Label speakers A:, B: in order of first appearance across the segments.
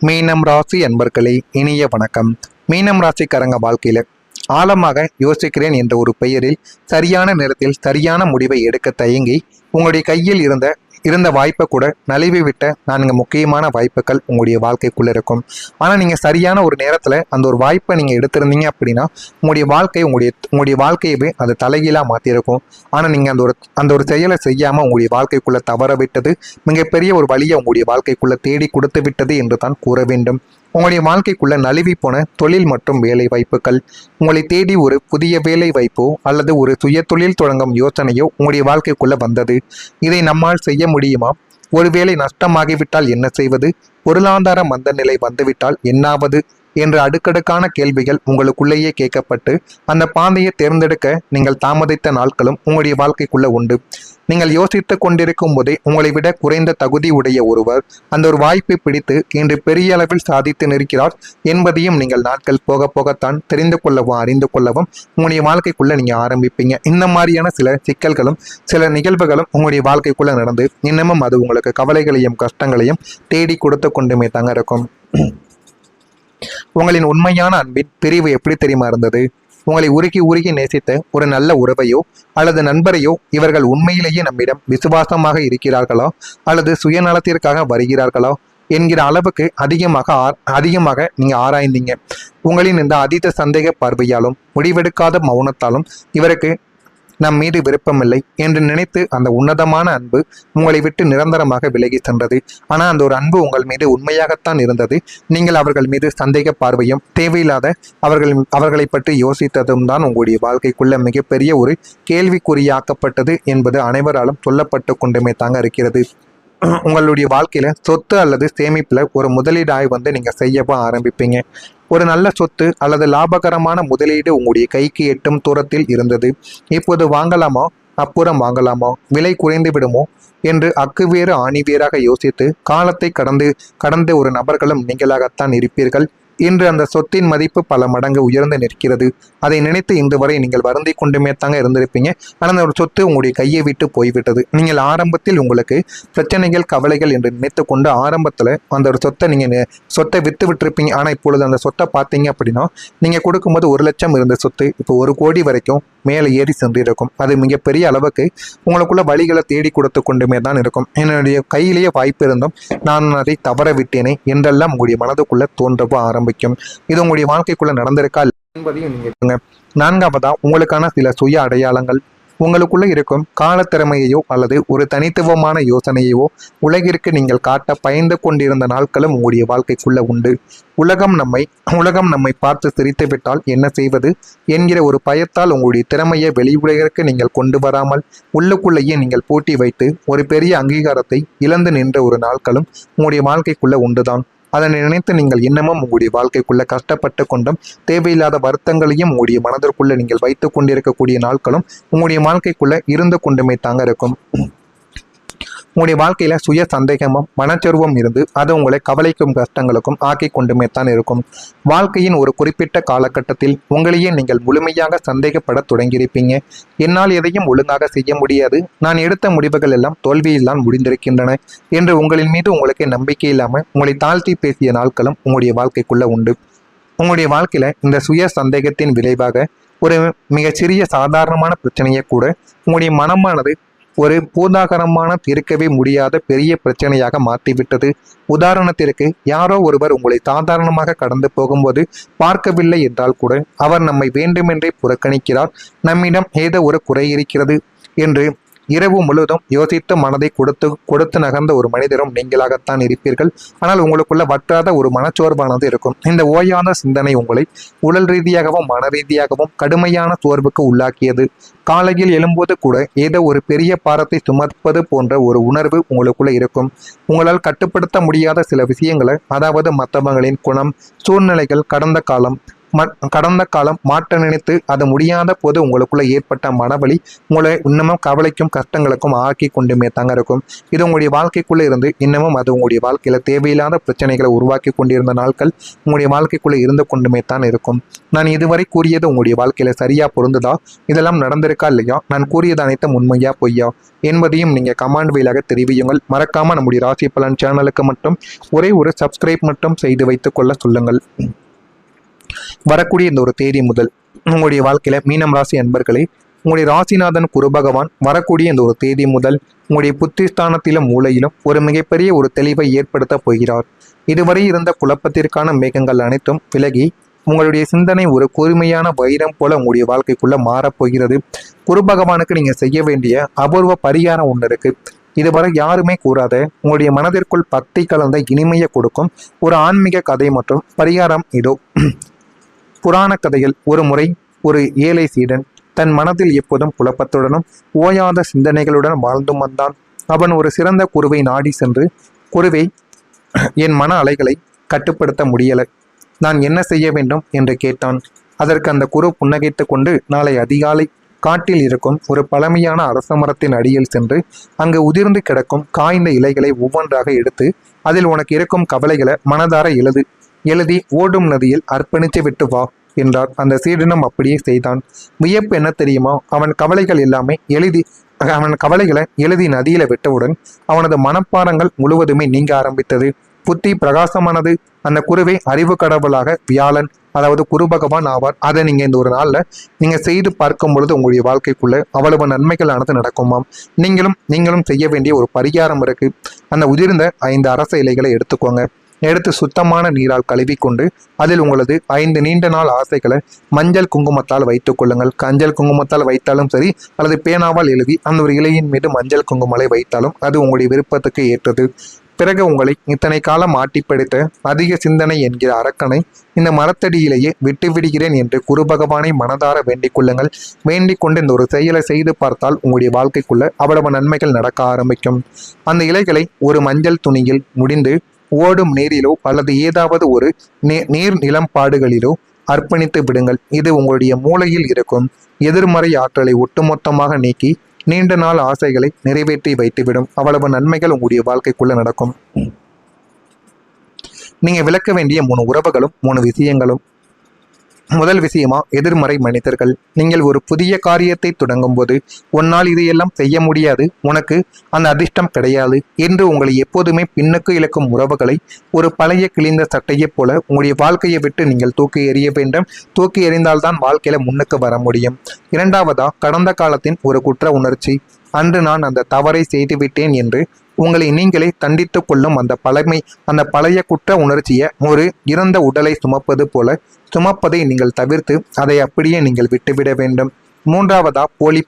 A: மீனம் ராசி அன்பர்களே, இனிய வணக்கம். மீனம் ராசிக்காரங்க வாழ்க்கையில ஆழமாக யோசிக்கிறேன் என்ற ஒரு பெயரில் சரியான நேரத்தில் சரியான முடிவை எடுக்க தயங்கி உங்களுடைய கையில் இருந்த வாய்ப்பை கூட நழுவி விட்ட 4 முக்கியமான வாய்ப்புகள் உங்களுடைய வாழ்க்கைக்குள்ள இருக்கும். ஆனால் நீங்கள் சரியான ஒரு நேரத்தில் அந்த ஒரு வாய்ப்பை நீங்கள் எடுத்திருந்தீங்க அப்படின்னா உங்களுடைய வாழ்க்கையவே அது தலைகீழாக மாற்றிருக்கும். ஆனால் நீங்கள் அந்த ஒரு செயலை செய்யாமல் உங்களுடைய வாழ்க்கைக்குள்ளே தவற விட்டது மிகப்பெரிய ஒரு வழியை உங்களுடைய வாழ்க்கைக்குள்ளே தேடி கொடுத்து விட்டது என்று தான் கூற வேண்டும். உங்களுடைய வாழ்க்கைக்குள்ள நழுவி போன தொழில் மற்றும் வேலை வாய்ப்புகள், உங்களை தேடி ஒரு புதிய வேலை வாய்ப்போ அல்லது ஒரு சுய தொழில் தொடங்கும் யோசனையோ உங்களுடைய வாழ்க்கைக்குள்ள வந்தது. இதை நம்மால் செய்ய முடியுமா? ஒருவேளை நஷ்டமாகிவிட்டால் என்ன செய்வது? பொருளாதார மந்த நிலை வந்துவிட்டால் என்னாவது என்ற அடுக்கடுக்கான கேள்விகள் உங்களுக்குள்ளேயே கேட்கப்பட்டு அந்த பாதையை தேர்ந்தெடுக்க நீங்கள் தாமதித்த நாட்களும் உங்களுடைய வாழ்க்கைக்குள்ள உண்டு. நீங்கள் யோசித்து கொண்டிருக்கும் போதே உங்களை விட குறைந்த தகுதி உடைய ஒருவர் அந்த ஒரு வாய்ப்பை பிடித்து இன்று பெரிய அளவில் சாதித்து நிற்கிறார் என்பதையும் நீங்கள் நாட்கள் போக போகத்தான் தெரிந்து கொள்ளவும் அறிந்து கொள்ளவும் உங்களுடைய வாழ்க்கைக்குள்ள நீங்க ஆரம்பிப்பீங்க. இந்த மாதிரியான சில சிக்கல்களும் சில நிகழ்வுகளும் உங்களுடைய வாழ்க்கைக்குள்ள நடந்து இன்னமும் அது உங்களுக்கு கவலைகளையும் கஷ்டங்களையும் தேடி கொடுத்து கொண்டுமே தாங்க இருக்கும். உங்களின் உண்மையான அன்பின் பிரிவு எப்படி தெரியுமா இருந்தது? உங்களை உருகி உருகி நேசித்த ஒரு நல்ல உறவையோ அல்லது நண்பரையோ இவர்கள் உண்மையிலேயே நம்மிடம் விசுவாசமாக இருக்கிறார்களா அல்லது சுயநலத்திற்காக வருகிறார்களா என்கிற அளவுக்கு அதிகமாக நீங்க ஆராய்ந்தீங்க. உங்களின் இந்த அதீத சந்தேக பார்வையாலும் முடிவெடுக்காத மௌனத்தாலும் இவருக்கு நம் மீது விருப்பமில்லை என்று நினைத்து அந்த உன்னதமான அன்பு உங்களை விட்டு நிரந்தரமாக விலகி சென்றது. ஆனால் அந்த ஒரு அன்பு உங்கள் மீது உண்மையாகத்தான் இருந்தது. நீங்கள் அவர்கள் மீது சந்தேக பார்வையும் தேவையில்லாத அவர்களை பற்றி யோசித்ததும் தான் உங்களுடைய வாழ்க்கைக்குள்ள மிகப்பெரிய ஒரு கேள்விக்குறியாக்கப்பட்டது என்பது அனைவராலும் சொல்லப்பட்டு கொண்டுமே தாங்க இருக்கிறது. உங்களுடைய வாழ்க்கையில சொத்து அல்லது சேமிப்புல ஒரு முதலீடாய் நீங்க செய்யவும் ஆரம்பிப்பீங்க. ஒரு நல்ல சொத்து அல்லது லாபகரமான முதலீடு உங்களுடைய கைக்கு எட்டும் தூரத்தில் இருந்தது. இப்போது வாங்கலாமா, அப்புறம் வாங்கலாமா, விலை குறைந்து விடுமோ என்று அக்குவேறு ஆணிவேராக யோசித்து காலத்தை கடந்த ஒரு நபர்களும் நீங்களாகத்தான் இருப்பீர்கள். இன்று அந்த சொத்தின் மதிப்பு பல மடங்கு உயர்ந்து நிற்கிறது. அதை நினைத்து இன்று வரை நீங்கள் வருந்தி கொண்டுமே தாங்க இருந்திருப்பீங்க. ஆனால் அந்த ஒரு சொத்து உங்களுடைய கையை விட்டு போய்விட்டது. நீங்கள் ஆரம்பத்தில் உங்களுக்கு பிரச்சனைகள் கவலைகள் என்று நினைத்து கொண்டு ஆரம்பத்தில் அந்த ஒரு சொத்தை விற்று விட்டுருப்பீங்க. ஆனால் இப்பொழுது அந்த சொத்தை பார்த்தீங்க அப்படின்னா நீங்கள் கொடுக்கும்போது 1 லட்சம் இருந்த சொத்து இப்போ 1 கோடி வரைக்கும் மேலே ஏறி சென்றிருக்கும். அது மிகப்பெரிய அளவுக்கு உங்களுக்குள்ள வழிகளை தேடி கொடுத்து கொண்டுமே தான் இருக்கும். என்னுடைய கையிலேயே வாய்ப்பு இருந்தும் நான் அதை தவற விட்டேனே என்றெல்லாம் உங்களுடைய மனதுக்குள்ள தோன்றவோ ஆரம்பிக்கும். இது உங்களுடைய வாழ்க்கைக்குள்ள நடந்திருக்கா என்பதையும் நீங்க 4வதா உங்களுக்கான சில சுய அடையாளங்கள். உங்களுக்குள்ள இருக்கும் காலத்திறமையோ அல்லது ஒரு தனித்துவமான யோசனையோ உலகிற்கு நீங்கள் காட்ட பயந்து கொண்டிருந்த நாட்களும் உங்களுடைய வாழ்க்கைக்குள்ள உண்டு. உலகம் நம்மை பார்த்து சிரித்துவிட்டால் என்ன செய்வது என்கிற ஒரு பயத்தால் உங்களுடைய திறமையை வெளியுலகிற்கு நீங்கள் கொண்டு வராமல் உள்ளுக்குள்ளேயே நீங்கள் பூட்டி வைத்து ஒரு பெரிய அங்கீகாரத்தை இழந்து நின்ற ஒரு நாட்களும் உங்களுடைய வாழ்க்கைக்குள்ள உண்டுதான். அதனை நினைத்து நீங்கள் இன்னமும் உங்களுடைய வாழ்க்கைக்குள்ள கஷ்டப்பட்டு கொண்டும் தேவையில்லாத வருத்தங்களையும் உங்களுடைய மனதிற்குள்ள நீங்கள் வைத்துக் கொண்டிருக்கக்கூடிய நாட்களும் உங்களுடைய வாழ்க்கைக்குள்ள இருந்து கொண்டுமே தாங்க இருக்கும். உங்களுடைய வாழ்க்கையில சுய சந்தேகமும் மனச்சொருவும் இருந்து அது உங்களை கவலைக்கும் கஷ்டங்களுக்கும் ஆக்கி கொண்டுமே தான் இருக்கும். வாழ்க்கையின் ஒரு குறிப்பிட்ட காலகட்டத்தில் உங்களையே நீங்கள் முழுமையாக சந்தேகப்பட தொடங்கியிருப்பீங்க. என்னால் எதையும் ஒழுங்காக செய்ய முடியாது, நான் எடுத்த முடிவுகள் எல்லாம் தோல்வியில் தான் முடிந்திருக்கின்றன என்று உங்களின் மீது உங்களுக்கு நம்பிக்கை இல்லாமல் உங்களை தாழ்த்தி பேசிய நாட்களும் உங்களுடைய வாழ்க்கைக்குள்ள உண்டு. உங்களுடைய வாழ்க்கையில இந்த சுய சந்தேகத்தின் விளைவாக ஒரு மிகச்சிறிய சாதாரணமான பிரச்சனையை கூட உங்களுடைய மனமானது ஒரு பூதாகரமான தீர்க்கவே முடியாத பெரிய பிரச்சனையாக மாற்றிவிட்டது. உதாரணத்திற்கு யாரோ ஒருவர் உங்களை சாதாரணமாக கடந்து போகும்போது பார்க்கவில்லை என்றால் கூட அவர் நம்மை வேண்டுமென்றே புறக்கணிக்கிறார், நம்மிடம் ஏதோ ஒரு குறை இருக்கிறது என்று இரவு முழுவதும் யோசித்து மனதை கொடுத்து நகர்ந்த ஒரு மனிதரும் நீங்களாகத்தான் இருப்பீர்கள். ஆனால் உங்களுக்குள்ள வற்றாத ஒரு மனச்சோர்வானது இருக்கும். இந்த ஓயாத சிந்தனை உங்களை உடல் ரீதியாகவும் மன ரீதியாகவும் கடுமையான சோர்வுக்கு உள்ளாக்கியது. காலையில் எழும்போது கூட ஏதோ ஒரு பெரிய பாரத்தை சுமப்பது போன்ற ஒரு உணர்வு உங்களுக்குள்ள இருக்கும். உங்களால் கட்டுப்படுத்த முடியாத சில விஷயங்களை, அதாவது மற்றவங்களின் குணம், சூழ்நிலைகள், கடந்த காலம் கடந்த காலம் மாற்ற நினைத்து அது முடியாத போது உங்களுக்குள்ள ஏற்பட்ட மனவலி உங்களை இன்னமும் கவலைக்கும் கஷ்டங்களுக்கும் ஆக்கி கொண்டுமே தாங்க இருக்கும். இது உங்களுடைய வாழ்க்கைக்குள்ள இருந்து இன்னமும் அது உங்களுடைய வாழ்க்கையில தேவையில்லாத பிரச்சனைகளை உருவாக்கி கொண்டிருந்த நாட்கள் உங்களுடைய வாழ்க்கைக்குள்ள இருந்து கொண்டுமே தான் இருக்கும். நான் இதுவரை கூறியது உங்களுடைய வாழ்க்கையில சரியா பொருந்துதா, இதெல்லாம் நடந்திருக்கா இல்லையா, நான் கூறியது அனைத்தும் உண்மையா பொய்யா என்பதையும் நீங்க கமெண்ட் வாயிலாக தெரிவியுங்கள். மறக்காம நம்முடைய ராசி பலன் சேனலுக்கு மட்டும் ஒரே ஒரு சப்ஸ்கிரைப் மட்டும் செய்து வைத்துக் கொள்ள சொல்லுங்கள். வரக்கூடிய இந்த ஒரு தேதி முதல் உங்களுடைய வாழ்க்கையில மீனம் ராசி அன்பர்களே, உங்களுடைய ராசிநாதன் குரு பகவான் வரக்கூடிய இந்த ஒரு தேதி முதல் உங்களுடைய புத்திஸ்தானத்திலும் மூலையிலும் ஒரு மிகப்பெரிய ஒரு தெளிவை ஏற்படுத்த போகிறார். இதுவரை இருந்த குழப்பத்திற்கான மேகங்கள் அனைத்தும் விலகி உங்களுடைய சிந்தனை ஒரு கூர்மையான வைரம் போல உங்களுடைய வாழ்க்கைக்குள்ள மாறப்போகிறது. குரு பகவானுக்கு நீங்க செய்ய வேண்டிய அபூர்வ பரிகாரம் ஒன்று இருக்கு. இதுவரை யாருமே கூறாத உங்களுடைய மனதிற்குள் பக்தி கலந்த இனிமையை கொடுக்கும் ஒரு ஆன்மீக கதை மற்றும் பரிகாரம் இதோ. புராண கதையில் ஒரு முறை ஒரு ஏழை சீடன் தன் மனதில் எப்போதும் குழப்பத்துடனும் ஓயாத சிந்தனைகளுடன் வாழ்ந்து வந்தான். அவன் ஒரு சிறந்த குருவை நாடி சென்று, குருவை, என் மன அலைகளை கட்டுப்படுத்த முடியலை, நான் என்ன செய்ய வேண்டும் என்று கேட்டான். அதற்கு அந்த குரு புன்னகைத்து கொண்டு, நாளை அதிகாலை காட்டில் இருக்கும் ஒரு பழமையான அரச மரத்தின் அடியில் சென்று அங்கு உதிர்ந்து கிடக்கும் காய்ந்த இலைகளை ஒவ்வொன்றாக எடுத்து அதில் உனக்கு இருக்கும் கவலைகளை மனதார எழுதி ஓடும் நதியில் அர்ப்பணித்து விட்டு வா என்றார். அந்த சீடனும் அப்படியே செய்தான். வியப்பு என்ன தெரியுமா, அவன் கவலைகளை எழுதி நதியில விட்டவுடன் அவனது மனப்பாரங்கள் முழுவதுமே நீங்க ஆரம்பித்தது. புத்தி பிரகாசமானது. அந்த குருவை அறிவு கடவுளாக வியாழன், அதாவது குரு பகவான் ஆவார். அதை நீங்க இந்த ஒரு நாள்ல நீங்க செய்து பார்க்கும் பொழுது உங்களுடைய வாழ்க்கைக்குள்ள அவ்வளவு நன்மைகள் ஆனது நடக்குமாம். நீங்களும் செய்ய வேண்டிய ஒரு பரிகாரம் இருக்கு. அந்த உதிர்ந்த 5 அரச இலைகளை எடுத்துக்கோங்க. எடுத்து சுத்தமான நீரால் கழுவி கொண்டு அதில் உங்களது 5 நீண்ட நாள் ஆசைகளை மஞ்சள் குங்குமத்தால் வைத்துக் கொள்ளுங்கள். கஞ்சள் குங்குமத்தால் வைத்தாலும் சரி, அல்லது பேனாவால் எழுதி அந்த ஒரு இலையின் மீது மஞ்சள் குங்குமலை வைத்தாலும் அது உங்களுடைய விருப்பத்துக்கு ஏற்றது. பிறகு உங்களை இத்தனை காலம் ஆட்டிப்படுத்த அதிக சிந்தனை என்கிற அரக்கனை இந்த மரத்தடியிலேயே விட்டு விடுகிறேன் என்று குரு பகவானை மனதார வேண்டிக் கொள்ளுங்கள். வேண்டிக் கொண்டு இந்த ஒரு செயலை செய்து பார்த்தால் உங்களுடைய வாழ்க்கைக்குள்ள அவ்வளவு நன்மைகள் நடக்க ஆரம்பிக்கும். அந்த இலைகளை ஒரு மஞ்சள் துணியில் முடிந்து ஓடும் நீரிலோ அல்லது ஏதாவது ஒரு நீர் நிலம்பாடுகளிலோ அர்ப்பணித்து விடுங்கள். இது உங்களுடைய மூளையில் இருக்கும் எதிர்மறை ஆற்றலை ஒட்டுமொத்தமாக நீக்கி நீண்ட நாள் ஆசைகளை நிறைவேற்றி வைத்துவிடும். அவ்வளவு நன்மைகள் உங்களுடைய வாழ்க்கைக்குள்ள நடக்கும். நீங்க விளக்க வேண்டிய 3 உறவுகளும் 3 விஷயங்களும். முதல் விஷயமா, எதிர்மறை மனிதர்கள். நீங்கள் ஒரு புதிய காரியத்தை தொடங்கும் போது உன்னால் இதையெல்லாம் செய்ய முடியாது, உனக்கு அந்த அதிர்ஷ்டம் கிடையாது என்று உங்களை எப்போதுமே பின்னுக்கு இழக்கும் உறவுகளை ஒரு பழைய கிழிந்த சட்டையை போல உங்களுடைய வாழ்க்கையை விட்டு நீங்கள் தூக்கி எறிய வேண்டும். தூக்கி எறிந்தால்தான் வாழ்க்கையில முன்னுக்கு வர முடியும். இரண்டாவதா, கடந்த காலத்தின் ஒரு குற்ற உணர்ச்சி. அன்று நான் அந்த தவறை செய்துவிட்டேன் என்று உங்களை நீங்களே தண்டித்துக் கொள்ளும் அந்த பழைய குற்ற உணர்ச்சியை ஒரு இறந்த உடலை சுமப்பது போல சுமப்பதை நீங்கள் தவிர்த்து அதை அப்படியே நீங்கள் விட்டுவிட வேண்டும். மூன்றாவதா, போலி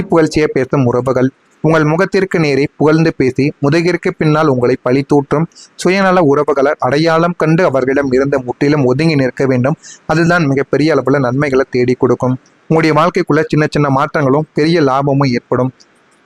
A: புகழ்ச்சியை பேசும் உறவுகள். உங்கள் முகத்திற்கு நேரே புகழ்ந்து பேசி முதுகிற்கு பின்னால் உங்களை பழி தூற்றும் சுயநல உறவுகளை அடையாளம் கண்டு அவர்களிடம் இருந்து முற்றிலும் ஒதுங்கி நிற்க வேண்டும். அதுதான் மிகப்பெரிய அளவுல நன்மைகளை தேடி கொடுக்கும். உங்களுடைய வாழ்க்கைக்குள்ள சின்ன சின்ன மாற்றங்களும் பெரிய லாபமும் ஏற்படும்.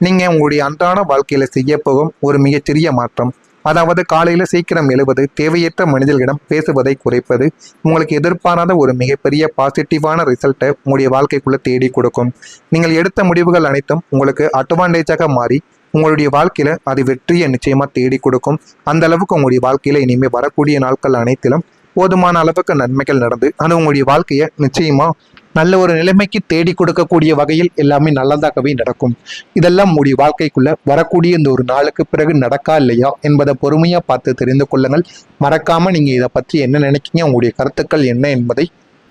A: நீங்க உங்களுடைய அன்றாட வாழ்க்கையில செய்ய போகும் ஒரு மிகச்சிறிய மாற்றம், அதாவது காலையில சீக்கிரம் எழுவது, தேவையற்ற மனிதர்களிடம் பேசுவதை குறைப்பது உங்களுக்கு எதிர்பாராத ஒரு மிகப்பெரிய பாசிட்டிவான ரிசல்ட்டை உங்களுடைய வாழ்க்கைக்குள்ள தேடி கொடுக்கும். நீங்கள் எடுத்த முடிவுகள் அனைத்தும் உங்களுக்கு அட்வான்டேஜாக மாறி உங்களுடைய வாழ்க்கையில அது வெற்றியை நிச்சயமா தேடி கொடுக்கும். அந்த அளவுக்கு உங்களுடைய வாழ்க்கையில இனிமேல் வரக்கூடிய நாட்கள் அனைத்திலும் போதுமான அளவுக்கு நன்மைகள் நடந்து அது உங்களுடைய வாழ்க்கையை நிச்சயமா நல்ல ஒரு நிலைமைக்கு தேடி கொடுக்கக்கூடிய வகையில் எல்லாமே நல்லதாகவே நடக்கும். இதெல்லாம் உங்களுடைய வாழ்க்கைக்குள்ள வரக்கூடிய இந்த ஒரு நாளுக்கு பிறகு நடக்கா இல்லையா என்பதை பொறுமையா பார்த்து தெரிந்து கொள்ளுங்கள். மறக்காம நீங்க இதை பற்றி என்ன நினைக்கீங்க, உங்களுடைய கருத்துக்கள் என்ன என்பதை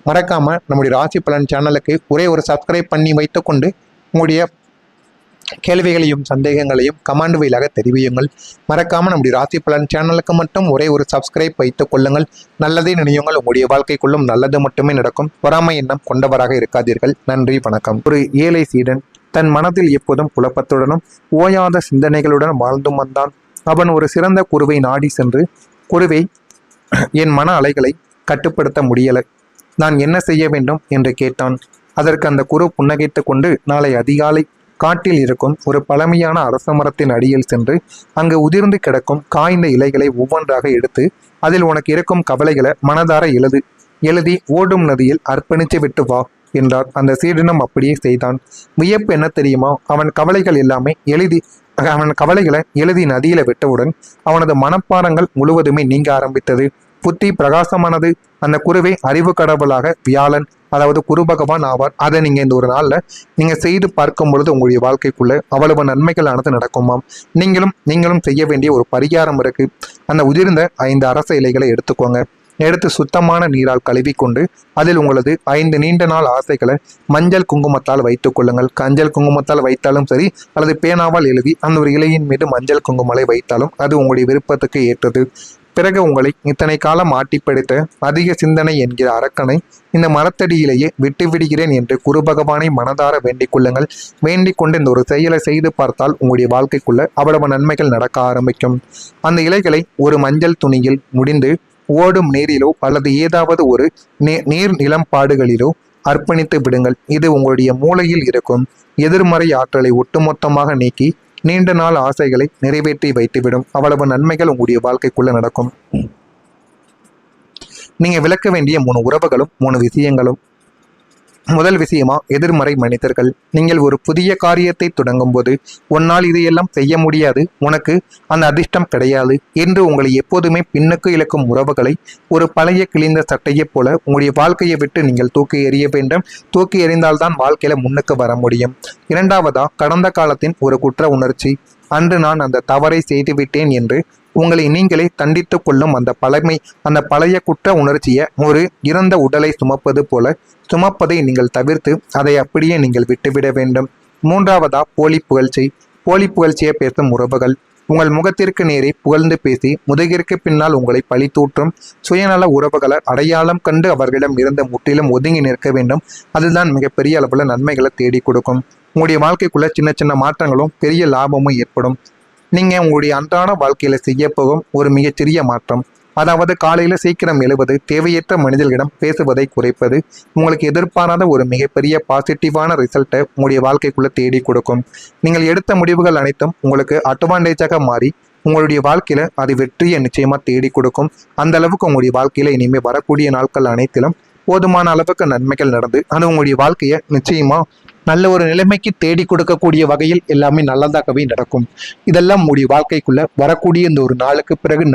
A: மறக்காம நம்முடைய ராசி பலன் சேனலுக்கு ஒரே ஒரு சப்ஸ்கிரைப் பண்ணி வைத்துக்கொண்டு உங்களுடைய கேள்விகளையும் சந்தேகங்களையும் கமெண்ட் வாயிலாக தெரிவியுங்கள். மறக்காம நம்முடைய ராசி பலன் சேனலுக்கு மட்டும் ஒரே ஒரு சப்ஸ்கிரைப் வைத்துக் கொள்ளுங்கள். நல்லதே நினையுங்கள், உங்களுடைய வாழ்க்கைக்குள்ளும் நல்லது மட்டுமே நடக்கும். பொறாமை எண்ணம் கொண்டவராக இருக்காதீர்கள். நன்றி, வணக்கம். ஒரு ஏழை சீடன் தன் மனதில் எப்போதும் குழப்பத்துடனும் ஓயாத சிந்தனைகளுடன் வாழ்ந்து வந்தான். அவன் ஒரு சிறந்த குருவை நாடி சென்று, குருவை, என் மன அலைகளை கட்டுப்படுத்த முடியலை, நான் என்ன செய்ய வேண்டும் என்று கேட்டான். அதற்கு அந்த குரு புன்னகைத்து கொண்டு, நாளை அதிகாலை காட்டில் இருக்கும் ஒரு பழமையான அரச மரத்தின் அடியில் சென்று அங்கு உதிர்ந்து கிடக்கும் காய்ந்த இலைகளை ஒவ்வொன்றாக எடுத்து அதில் உனக்கு இருக்கும் கவலைகளை மனதார எழுதி ஓடும் நதியில் அர்ப்பணித்து விட்டு வா என்றார். அந்த சீடனும் அப்படியே செய்தான். வியப்பு என்ன தெரியுமா? அவன் கவலைகளை எழுதி நதியில விட்டவுடன் அவனது மனப்பாரங்கள் முழுவதுமே நீங்க ஆரம்பித்தது. புத்தி பிரகாசமானது. அந்த குருவே அறிவு கடவுளாக வியாழன், அதாவது குரு பகவான் ஆவார். அதை நீங்க இந்த ஒரு நாள்ல நீங்க செய்து பார்க்கும் பொழுது உங்களுடைய வாழ்க்கைக்குள்ள அவ்வளவு நன்மைகளானது நடக்குமாம். நீங்களும் செய்ய வேண்டிய ஒரு பரிகாரம் இருக்கு. அந்த உதிர்ந்த 5 அரச இலைகளை எடுத்துக்கோங்க. எடுத்து சுத்தமான நீரால் கழுவி கொண்டு அதில் உங்களது 5 நீண்ட நாள் ஆசைகளை மஞ்சள் குங்குமத்தால் வைத்துக் கொள்ளுங்கள். கஞ்சள் குங்குமத்தால் வைத்தாலும் சரி, அல்லது பேனாவால் எழுதி அந்த ஒரு இலையின் மீது மஞ்சள் குங்குமலை வைத்தாலும் அது உங்களுடைய விருப்பத்துக்கு ஏற்றது. பிறகு உங்களை இத்தனை காலம் ஆட்டிப்படைத்த அதிக சிந்தனை என்கிற அரக்கனை இந்த மரத்தடியிலேயே விட்டு விடுகிறேன் என்று குரு பகவானை மனதார வேண்டிக் கொள்ளுங்கள். வேண்டிக் கொண்டு இந்த ஒரு செயலை செய்து பார்த்தால் உங்களுடைய வாழ்க்கைக்குள்ள அவ்வளவு நன்மைகள் நடக்க ஆரம்பிக்கும். அந்த இலைகளை ஒரு மஞ்சள் துணியில் முடிந்து ஓடும் நீரிலோ அல்லது ஏதாவது ஒரு நீர் நிலம்பாடுகளிலோ அர்ப்பணித்து விடுங்கள். இது உங்களுடைய மூளையில் இருக்கும் எதிர்மறை ஆற்றலை ஒட்டுமொத்தமாக நீக்கி நீண்ட நாள் ஆசைகளை நிறைவேற்றி வைத்துவிடும். அவ்வளவு நன்மைகள் உங்களுடைய வாழ்க்கைக்குள்ள நடக்கும். நீங்க விளக்க வேண்டிய 3 உறவுகளும் 3 விஷயங்களும். முதல் விஷயமா, எதிர்மறை மனிதர்கள். நீங்கள் ஒரு புதிய காரியத்தை தொடங்கும் போது உன்னால் இதையெல்லாம் செய்ய முடியாது, உனக்கு அந்த அதிர்ஷ்டம் கிடையாது என்று உங்களை எப்போதுமே பின்னுக்கு இழுக்கும் உறவுகளை ஒரு பழைய கிழிந்த சட்டையைப் போல உங்களுடைய வாழ்க்கையை விட்டு நீங்கள் தூக்கி எறிய வேண்டும். தூக்கி எறிந்தால்தான் வாழ்க்கையில முன்னுக்கு வர முடியும். இரண்டாவதா, கடந்த காலத்தின் ஒரு குற்ற உணர்ச்சி. அன்று நான் அந்த தவறை செய்துவிட்டேன் என்று உங்களை நீங்களே தண்டித்துக் கொள்ளும் அந்த பழைய குற்ற உணர்ச்சியை ஒரு இறந்த உடலை சுமப்பது போல சுமப்பதை நீங்கள் தவிர்த்து அதை அப்படியே நீங்கள் விட்டுவிட வேண்டும். மூன்றாவதா, போலி புகழ்ச்சியை பேசும் உறவுகள். உங்கள் முகத்திற்கு நேரே புகழ்ந்து பேசி முதுகிற்கு பின்னால் உங்களை பழி தூற்றும் சுயநல உறவுகளை அடையாளம் கண்டு அவர்களிடம் இருந்து முற்றிலும் ஒதுங்கி நிற்க வேண்டும். அதுதான் மிகப்பெரிய அளவுல நன்மைகளை தேடி கொடுக்கும். உங்களுடைய வாழ்க்கைக்குள்ள சின்ன சின்ன மாற்றங்களும் பெரிய லாபமும் ஏற்படும். நீங்க உங்களுடைய அன்றாட வாழ்க்கையில செய்ய போகும் ஒரு மிகச்சிறிய மாற்றம், அதாவது காலையில சீக்கிரம் எழுவது, தேவையற்ற மனிதர்களிடம் பேசுவதை குறைப்பது உங்களுக்கு எதிர்பாராத ஒரு மிகப்பெரிய பாசிட்டிவான ரிசல்ட்டை உங்களுடைய வாழ்க்கைக்குள்ள தேடி கொடுக்கும். நீங்கள் எடுத்த முடிவுகள் அனைத்தும் உங்களுக்கு அட்வான்டேஜாக மாறி உங்களுடைய வாழ்க்கையில அது வெற்றியை நிச்சயமா தேடி கொடுக்கும். அந்த அளவுக்கு உங்களுடைய வாழ்க்கையில இனிமேல் வரக்கூடிய நாட்கள் அனைத்திலும் போதுமான அளவுக்கு நன்மைகள் நடந்து அது உங்களுடைய வாழ்க்கையை நிச்சயமா நல்ல ஒரு நிலைமைக்கு தேடி கொடுக்கக்கூடிய வகையில் எல்லாமே நல்லதாகவே நடக்கும். இதெல்லாம் உங்களுடைய வாழ்க்கைக்குள்ள வரக்கூடிய இந்த ஒரு நாளுக்கு பிறகு